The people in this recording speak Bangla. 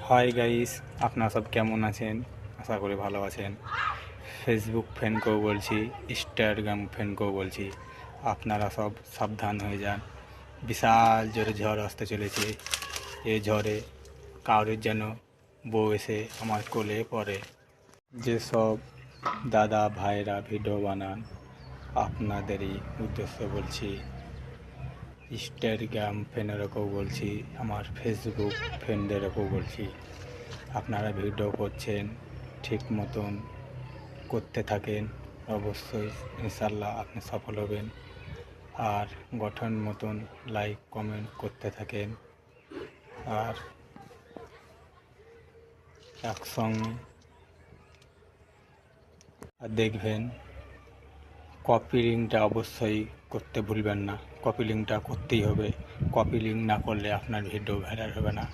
হাই গাইস, আপনারা সব কেমন আছেন? আশা করি ভালো আছেন। ফেসবুক ফ্রেন্ডকেও বলছি, ইনস্টাগ্রাম ফ্রেন্ডকেও বলছি, আপনারা সব সাবধান হয়ে যান। বিশাল জোরে ঝড় আসতে চলেছে। এই ঝড়ে কারোর যেন বউ এসে আমার কোলে পড়ে। যেসব দাদা ভাইরা ভিডিও বানান, আপনাদেরই উদ্দেশ্যে বলছি। ইনস্টাগ্রাম ফ্রেন্ডেরকেও বলছি, আমার ফেসবুক ফ্রেন্ডেরকেও বলছি, আপনারা ভিডিও করছেন, ঠিক মতন করতে থাকেন, অবশ্যই ইনশাল্লাহ আপনি সফল হবেন। আর গঠন মতন লাইক কমেন্ট করতে থাকেন। আর একসঙ্গে দেখবেন কপি লিঙ্কটা অবশ্যই করতে ভুলবেন না। কপি লিঙ্কটা করতেই হবে। কপি লিঙ্ক না করলে আপনার ভিডিও ভাইরাল হবে না।